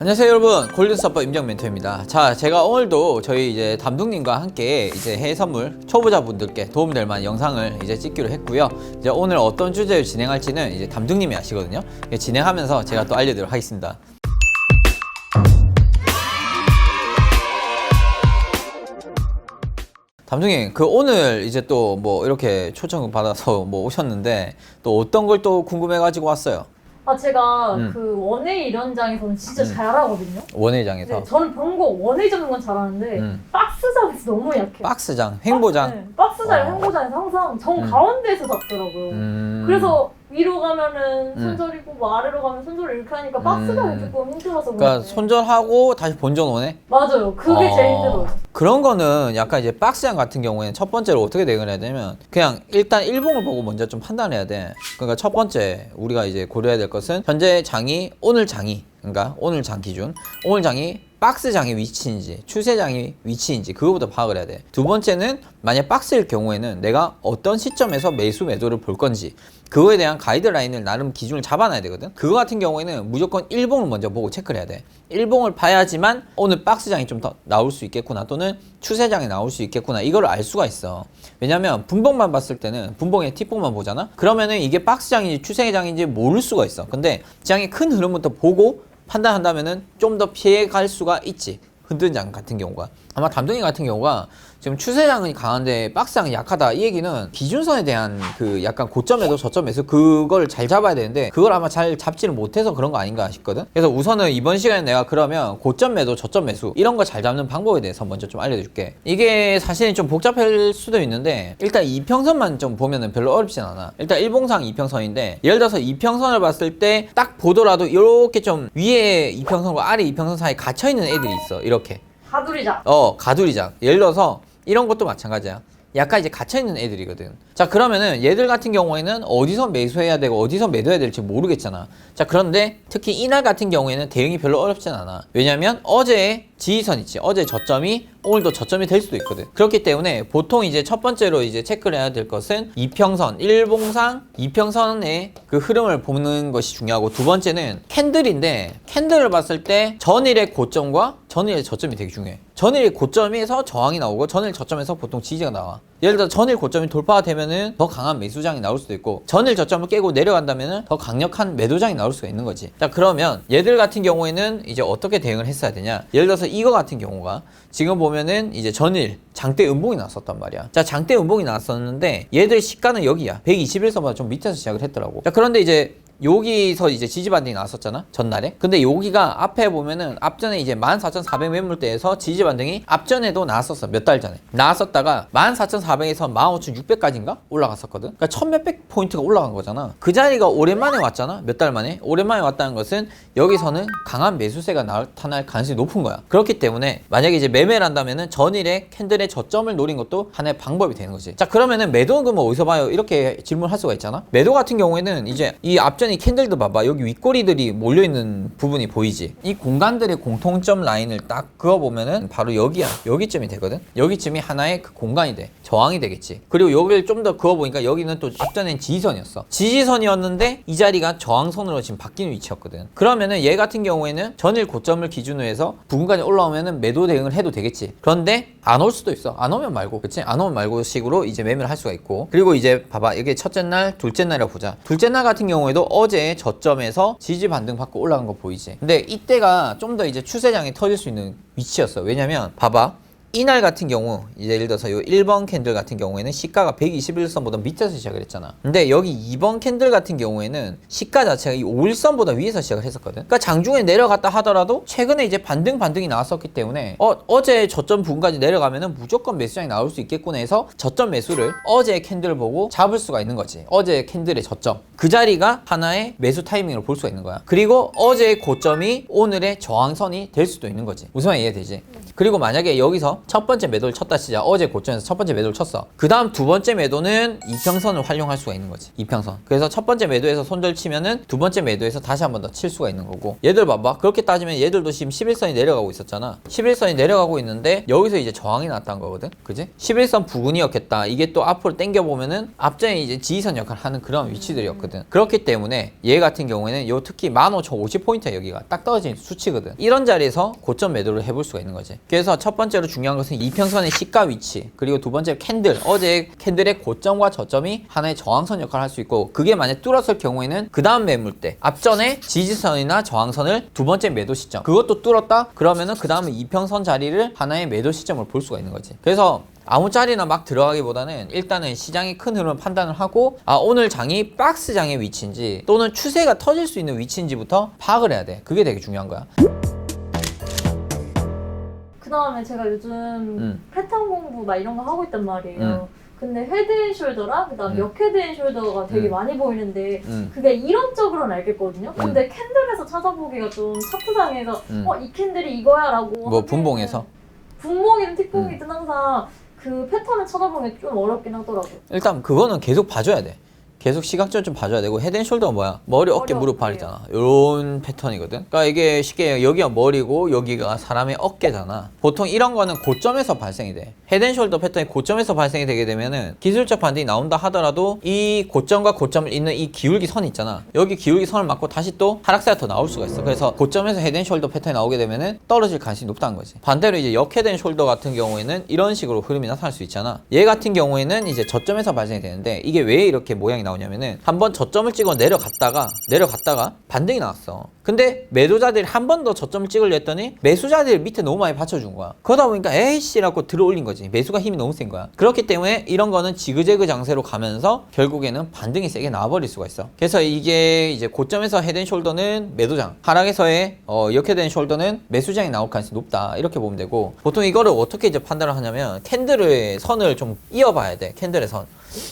안녕하세요 여러분, 골든서퍼 임정 멘토입니다. 자, 제가 오늘도 저희 이제 담둥님과 함께 이제 해외 선물 초보자분들께 도움될 만한 영상을 이제 찍기로 했고요. 이제 오늘 어떤 주제를 진행할지는 이제 담둥님이 아시거든요. 진행하면서 제가 또 알려드리도록 하겠습니다. 담둥님, 오늘 이제 또 뭐 이렇게 초청 받아서 뭐 오셨는데 또 어떤 걸 또 궁금해가지고 왔어요? 제가 그 원웨이 이런장에서는 진짜 잘하거든요. 원회장에서. 네, 저는 본 거 원웨이 잡는 건 잘하는데 박스장에서 너무 약해요. 박스장, 횡보장. 네, 박스장, 횡보장에서 항상 정 가운데에서 잡더라고요. 그래서 위로 가면은 손절이고 뭐 아래로 가면 손절을 이렇게 하니까 박스장이 조금 힘들어서 그러니까 그런데. 손절하고 다시 본전 오네? 맞아요. 그게 제일 힘들어요. 그런 거는 약간 이제 박스장 같은 경우에는 첫 번째로 어떻게 대응을 해야 되냐면 그냥 일단 일봉을 보고 먼저 좀 판단해야 돼. 그러니까 첫 번째 우리가 이제 고려해야 될 것은 현재 장이 오늘 장이, 그러니까 오늘 장 기준, 오늘 장이 박스장의 위치인지 추세장의 위치인지 그거부터 파악을 해야 돼. 두 번째는 만약 박스일 경우에는 내가 어떤 시점에서 매수 매도를 볼 건지 그거에 대한 가이드라인을 나름 기준을 잡아놔야 되거든. 그거 같은 경우에는 무조건 일봉을 먼저 보고 체크를 해야 돼. 일봉을 봐야지만 오늘 박스장이 좀 더 나올 수 있겠구나 또는 추세장이 나올 수 있겠구나 이거를 알 수가 있어. 왜냐면 분봉만 봤을 때는 분봉의 T봉만 보잖아. 그러면은 이게 박스장인지 추세장인지 모를 수가 있어. 근데 장의 큰 흐름부터 보고 판단한다면은 좀 더 피해갈 수가 있지. 흔든 장 같은 경우가. 아마 담둥이 같은 경우가 지금 추세장이 강한데 박스장이 약하다 이 얘기는 기준선에 대한 그 약간 고점에도 저점에서 그걸 잘 잡아야 되는데 그걸 아마 잘 잡지를 못해서 그런 거 아닌가 싶거든. 그래서 우선은 이번 시간에 내가 그러면 고점 매도 저점 매수 이런 거 잘 잡는 방법에 대해서 먼저 좀 알려줄게. 이게 사실은 좀 복잡할 수도 있는데 일단 이평선만 좀 보면은 별로 어렵진 않아. 일단 일봉상 이평선인데 예를 들어서 이평선을 봤을 때 딱 보더라도 이렇게 좀 위에 이평선과 아래 이평선 사이에 갇혀있는 애들이 있어. 이렇게 가두리장. 가두리장. 예를 들어서 이런 것도 마찬가지야. 약간 이제 갇혀있는 애들이거든. 자, 그러면은 얘들 같은 경우에는 어디서 매수해야 되고 어디서 매도해야 될지 모르겠잖아. 자, 그런데 특히 이날 같은 경우에는 대응이 별로 어렵진 않아. 왜냐면 어제의 지지선 있지. 어제 저점이 오늘도 저점이 될 수도 있거든. 그렇기 때문에 보통 이제 첫 번째로 이제 체크를 해야 될 것은 이평선, 일봉상 이평선의 그 흐름을 보는 것이 중요하고 두 번째는 캔들인데 캔들을 봤을 때 전일의 고점과 전일의 저점이 되게 중요해. 전일 고점에서 저항이 나오고 전일 저점에서 보통 지지가 나와. 예를 들어 전일 고점이 돌파가 되면은 더 강한 매수장이 나올 수도 있고 전일 저점을 깨고 내려간다면은 더 강력한 매도장이 나올 수가 있는 거지. 자, 그러면 얘들 같은 경우에는 이제 어떻게 대응을 했어야 되냐? 예를 들어서 이거 같은 경우가 지금 보면은 이제 전일 장대 음봉이 나왔었단 말이야. 자, 장대 음봉이 나왔었는데 얘들 시가는 여기야. 121선보다 좀 밑에서 시작을 했더라고. 자, 그런데 이제 여기서 이제 지지 반등이 나왔었잖아 전날에. 근데 여기가 앞에 보면은 앞전에 이제 14,400 매물대에서 지지 반등이 앞전에도 나왔었어. 몇 달 전에 나왔었다가 14,400에서 15,600까지인가 올라갔었거든. 그러니까 1,000몇백 포인트가 올라간 거잖아. 그 자리가 오랜만에 왔잖아. 몇 달 만에. 오랜만에 왔다는 것은 여기서는 강한 매수세가 나타날 가능성이 높은 거야. 그렇기 때문에 만약에 이제 매매를 한다면은 전일에 캔들의 저점을 노린 것도 하나의 방법이 되는 거지. 자, 그러면은 매도는 그럼 어디서 봐요? 이렇게 질문할 수가 있잖아. 매도 같은 경우에는 이제 이 앞전 이 캔들도 봐봐. 여기 윗꼬리들이 몰려있는 부분이 보이지. 이 공간들의 공통점 라인을 딱 그어보면은 바로 여기야. 여기쯤이 되거든. 여기쯤이 하나의 그 공간이 돼. 저항이 되겠지. 그리고 여기를 좀 더 그어보니까 여기는 또 앞전엔 지지선이었어. 지지선이었는데 이 자리가 저항선으로 지금 바뀌는 위치였거든. 그러면은 얘 같은 경우에는 전일 고점을 기준으로 해서 부근까지 올라오면은 매도 대응을 해도 되겠지. 그런데 안 올 수도 있어. 안 오면 말고. 그치? 안 오면 말고 식으로 이제 매매를 할 수가 있고. 그리고 이제 봐봐. 이게 첫째 날, 둘째 날이라고 보자. 둘째 날 같은 경우에도 어제 저점에서 지지 반등 받고 올라간 거 보이지? 근데 이때가 좀 더 이제 추세장이 터질 수 있는 위치였어. 왜냐면 봐봐. 이날 같은 경우 이제 예를 들어서 요 1번 캔들 같은 경우에는 시가가 121선보다 밑에서 시작을 했잖아. 근데 여기 2번 캔들 같은 경우에는 시가 자체가 이 5일선보다 위에서 시작을 했었거든. 그러니까 장중에 내려갔다 하더라도 최근에 이제 반등이 나왔었기 때문에 어제 저점 부근까지 내려가면은 무조건 매수장이 나올 수 있겠구나 해서 저점 매수를 어제 캔들을 보고 잡을 수가 있는 거지. 어제 캔들의 저점. 그 자리가 하나의 매수 타이밍으로 볼 수가 있는 거야. 그리고 어제의 고점이 오늘의 저항선이 될 수도 있는 거지. 무슨 말인지 이해되지? 그리고 만약에 여기서 해서 첫 번째 매도를 쳤다 치자. 어제 고점에서 첫 번째 매도를 쳤어. 그 다음 두 번째 매도는 이평선을 활용할 수가 있는 거지. 이평선. 그래서 첫 번째 매도에서 손절 치면은 두 번째 매도에서 다시 한 번 더 칠 수가 있는 거고. 얘들 봐봐. 그렇게 따지면 얘들도 지금 11선이 내려가고 있었잖아. 11선이 내려가고 있는데 여기서 이제 저항이 났다는 거거든. 그지? 11선 부근이었겠다. 이게 또 앞으로 당겨보면은 앞전에 이제 지지선 역할을 하는 그런 위치들이었거든. 그렇기 때문에 얘 같은 경우에는 요 특히 15,050포인트야. 여기가 딱 떨어진 수치거든. 이런 자리에서 고점 매도를 해볼 수가 있는 거지. 그래서 첫 번째로 중요한 것은 이평선의 시가 위치, 그리고 두 번째로 캔들. 어제 캔들의 고점과 저점이 하나의 저항선 역할을 할 수 있고, 그게 만약 뚫었을 경우에는 그 다음 매물대 앞전에 지지선이나 저항선을 두 번째 매도 시점, 그것도 뚫었다? 그러면은 그 다음에 이평선 자리를 하나의 매도 시점으로 볼 수가 있는 거지. 그래서 아무 자리나 막 들어가기보다는 일단은 시장의 큰 흐름을 판단을 하고, 아 오늘 장이 박스 장의 위치인지 또는 추세가 터질 수 있는 위치인지부터 파악을 해야 돼. 그게 되게 중요한 거야. 그 다음에 제가 요즘 패턴 공부 막 이런 거 하고 있단 말이에요. 근데 헤드앤숄더랑 그다음 역헤드앤숄더가 되게 많이 보이는데 그게 이론적으로는 알겠거든요. 근데 캔들에서 찾아보기가 좀 차트상에서 이 캔들이 이거야 라고 뭐 분봉에서? 분봉이든 틱봉이든 항상 그 패턴을 찾아보는 게 좀 어렵긴 하더라고요. 일단 그거는 계속 봐줘야 돼. 계속 시각적으로 좀 봐줘야 되고, 헤드앤숄더가 뭐야? 머리, 어깨, 무릎, 발이잖아. 요런 패턴이거든. 그러니까 이게 쉽게 여기가 머리고 여기가 사람의 어깨잖아. 보통 이런 거는 고점에서 발생이 돼. 헤드앤숄더 패턴이 고점에서 발생이 되게 되면은 기술적 반등이 나온다 하더라도 이 고점과 고점을 잇는 이 기울기 선 있잖아. 여기 기울기 선을 맞고 다시 또 하락세가 더 나올 수가 있어. 그래서 고점에서 헤드앤숄더 패턴이 나오게 되면은 떨어질 가능성이 높다는 거지. 반대로 이제 역헤드앤숄더 같은 경우에는 이런 식으로 흐름이 나타날 수 있잖아. 얘 같은 경우에는 이제 저점에서 발생이 되는데, 이게 왜 이렇게 모양이 나오냐면은 한번 저점을 찍어 내려갔다가 반등이 나왔어. 근데 매도자들이 한 번 더 저점을 찍으려 했더니 매수자들이 밑에 너무 많이 받쳐준 거야. 그러다 보니까 에이씨라고 들어올린 거지. 매수가 힘이 너무 센 거야. 그렇기 때문에 이런 거는 지그재그 장세로 가면서 결국에는 반등이 세게 나와버릴 수가 있어. 그래서 이게 이제 고점에서 헤드앤숄더는 매도장, 하락에서의 역헤드앤숄더는 매수장이 나올 가능성이 높다, 이렇게 보면 되고, 보통 이거를 어떻게 이제 판단을 하냐면 캔들의 선을 좀 이어봐야 돼. 캔들의 선.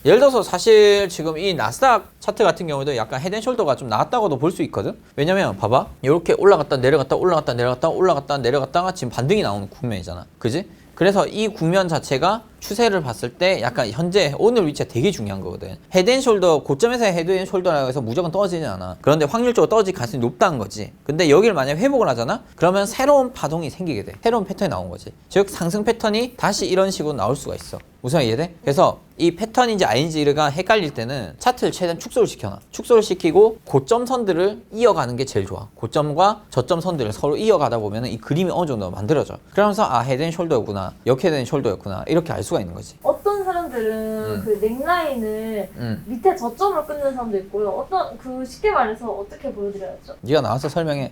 예를 들어서 사실 지금 이 나스닥 차트 같은 경우도 약간 헤드앤숄더가 좀 나왔다고도 볼 수 있거든. 왜냐면 봐봐, 이렇게 올라갔다 내려갔다 올라갔다 내려갔다 올라갔다 내려갔다가 지금 반등이 나오는 국면이잖아. 그지? 그래서 이 국면 자체가 추세를 봤을 때 약간 현재 오늘 위치가 되게 중요한 거거든. 헤드앤숄더, 고점에서의 헤드앤숄더라고 해서 무조건 떨어지진 않아. 그런데 확률적으로 떨어질 가능성이 높다는 거지. 근데 여기를 만약 회복을 하잖아? 그러면 새로운 파동이 생기게 돼. 새로운 패턴이 나온 거지. 즉 상승 패턴이 다시 이런 식으로 나올 수가 있어. 우선 이해돼? 그래서 이 패턴인지 아닌지가 헷갈릴 때는 차트를 최대한 축소를 시켜놔. 축소를 시키고 고점 선들을 이어가는 게 제일 좋아. 고점과 저점 선들을 서로 이어가다 보면 이 그림이 어느 정도 만들어져. 그러면서 아, 헤드앤숄더였구나, 역헤드앤숄더였구나, 이렇게 알 수가 있는 거지. 어떤 사람들은 그 넥라인을 밑에 저점을 끊는 사람도 있고요. 어떤 그 쉽게 말해서 어떻게 보여드려야죠? 네가 나와서 설명해.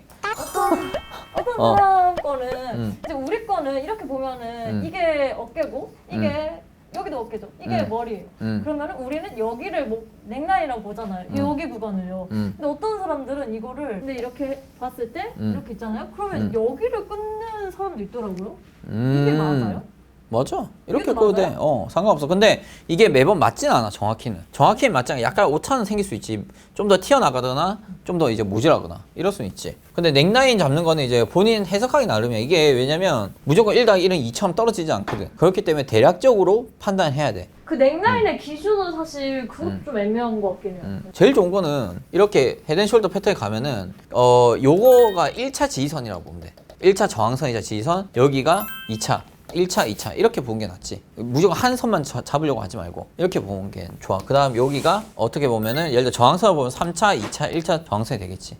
어떤 사람 거는 이제 우리 거는 이렇게 보면은 이게 어깨고 이게 여기도 어깨죠. 이게 머리예요. 그러면은 우리는 여기를 뭐 넥라인이라고 보잖아요. 여기 구간을요. 근데 어떤 사람들은 이거를 근데 이렇게 봤을 때 이렇게 있잖아요. 그러면 여기를 끊는 사람도 있더라고요. 이게 맞아요? 맞아. 이렇게 이것도 꺼도 돼. 맞아요? 상관없어. 근데 이게 매번 맞진 않아, 정확히는. 정확히는 맞지 않아. 약간 오차는 생길 수 있지. 좀 더 튀어나가거나, 좀 더 이제 모질하거나, 이럴 수는 있지. 근데 넥라인 잡는 거는 이제 본인 해석하기 나름이야. 이게 왜냐면 무조건 1-1은 2처럼 떨어지지 않거든. 그렇기 때문에 대략적으로 판단해야 돼. 그 넥라인의 기준은 사실 그것도 좀 애매한 것 같긴 해요. 제일 좋은 거는 이렇게 헤드앤숄더 패턴에 가면은, 요거가 1차 지지선이라고 보면 돼. 1차 저항선이자 지지선, 여기가 2차. 1차, 2차 이렇게 보는 게 낫지. 무조건 한 선만 잡으려고 하지 말고 이렇게 보는 게 좋아. 그 다음 여기가 어떻게 보면은 예를 들어 저항선을 보면 3차, 2차, 1차 저항선이 되겠지.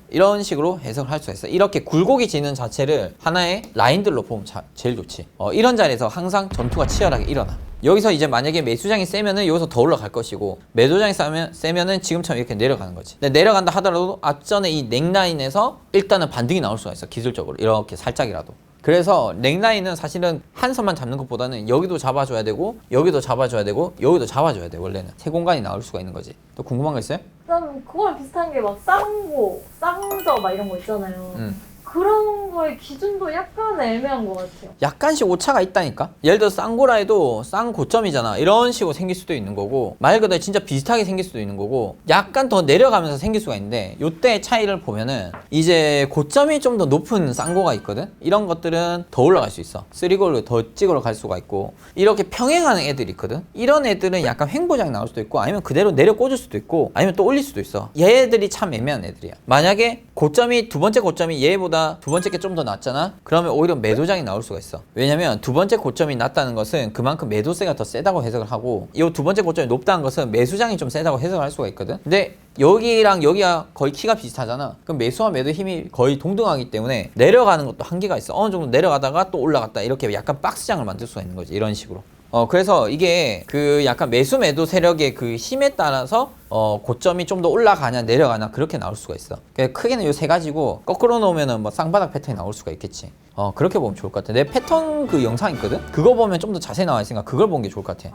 이런 식으로 해석을 할 수가 있어. 이렇게 굴곡이 지는 자체를 하나의 라인들로 보면 제일 좋지. 이런 자리에서 항상 전투가 치열하게 일어나. 여기서 이제 만약에 매수장이 세면은 여기서 더 올라갈 것이고, 매도장이 세면은 지금처럼 이렇게 내려가는 거지. 근데 내려간다 하더라도 앞전에 이 넥라인에서 일단은 반등이 나올 수가 있어. 기술적으로 이렇게 살짝이라도. 그래서 넥라인은 사실은 한 선만 잡는 것보다는 여기도 잡아줘야 되고, 여기도 잡아줘야 되고, 여기도 잡아줘야 돼. 원래는 세 공간이 나올 수가 있는 거지. 또 궁금한 거 있어요? 그다음 그거랑 비슷한 게 막 쌍고, 쌍저 막 이런 거 있잖아요. 그런 거의 기준도 약간 애매한 것 같아요. 약간씩 오차가 있다니까? 예를 들어 싼 거라 해도 싼 고점이잖아. 이런 식으로 생길 수도 있는 거고, 말 그대로 진짜 비슷하게 생길 수도 있는 거고, 약간 더 내려가면서 생길 수가 있는데, 요때 차이를 보면은 이제 고점이 좀 더 높은 싼 거가 있거든? 이런 것들은 더 올라갈 수 있어. 3골로 더 찍으러 갈 수가 있고, 이렇게 평행하는 애들이 있거든? 이런 애들은 약간 횡보장이 나올 수도 있고, 아니면 그대로 내려 꽂을 수도 있고, 아니면 또 올릴 수도 있어. 얘들이 참 애매한 애들이야. 만약에 고점이, 두 번째 고점이 얘보다 두 번째 게 좀 더 낮잖아? 그러면 오히려 매도장이 나올 수가 있어. 왜냐면 두 번째 고점이 낮다는 것은 그만큼 매도세가 더 세다고 해석을 하고, 이 두 번째 고점이 높다는 것은 매수장이 좀 세다고 해석을 할 수가 있거든? 근데 여기랑 여기가 거의 키가 비슷하잖아. 그럼 매수와 매도 힘이 거의 동등하기 때문에 내려가는 것도 한계가 있어. 어느 정도 내려가다가 또 올라갔다. 이렇게 약간 박스장을 만들 수가 있는 거지. 이런 식으로. 그래서 이게 그 약간 매수 매도 세력의 그 힘에 따라서 고점이 좀 더 올라가냐 내려가냐 그렇게 나올 수가 있어. 크게는 요 세 가지고, 거꾸로 놓으면은 뭐 쌍바닥 패턴이 나올 수가 있겠지. 그렇게 보면 좋을 것 같아. 내 패턴 그 영상 있거든? 그거 보면 좀 더 자세히 나와 있으니까 그걸 보는 게 좋을 것 같아.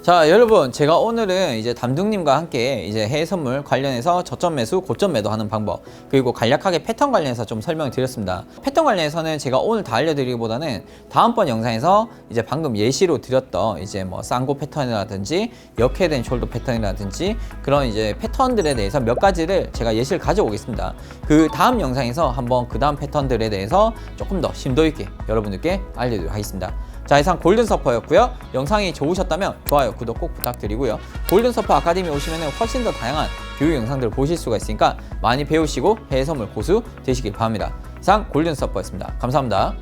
자, 여러분, 제가 오늘은 이제 담둥님과 함께 이제 해외 선물 관련해서 저점 매수, 고점 매도하는 방법, 그리고 간략하게 패턴 관련해서 좀 설명을 드렸습니다. 패턴 관련해서는 제가 오늘 다 알려드리기보다는 다음번 영상에서 이제 방금 예시로 드렸던 이제 뭐 쌍고 패턴이라든지 역회된 숄더 패턴이라든지 그런 이제 패턴들에 대해서 몇 가지를 제가 예시를 가져오겠습니다. 그 다음 영상에서 한번 그 다음 패턴들에 대해서 조금 더 심도 있게 여러분들께 알려드리도록 하겠습니다. 자, 이상 골든서퍼였고요. 영상이 좋으셨다면 좋아요, 구독 꼭 부탁드리고요. 골든서퍼 아카데미 오시면 훨씬 더 다양한 교육 영상들을 보실 수가 있으니까 많이 배우시고 해외 선물 고수 되시길 바랍니다. 이상 골든서퍼였습니다. 감사합니다.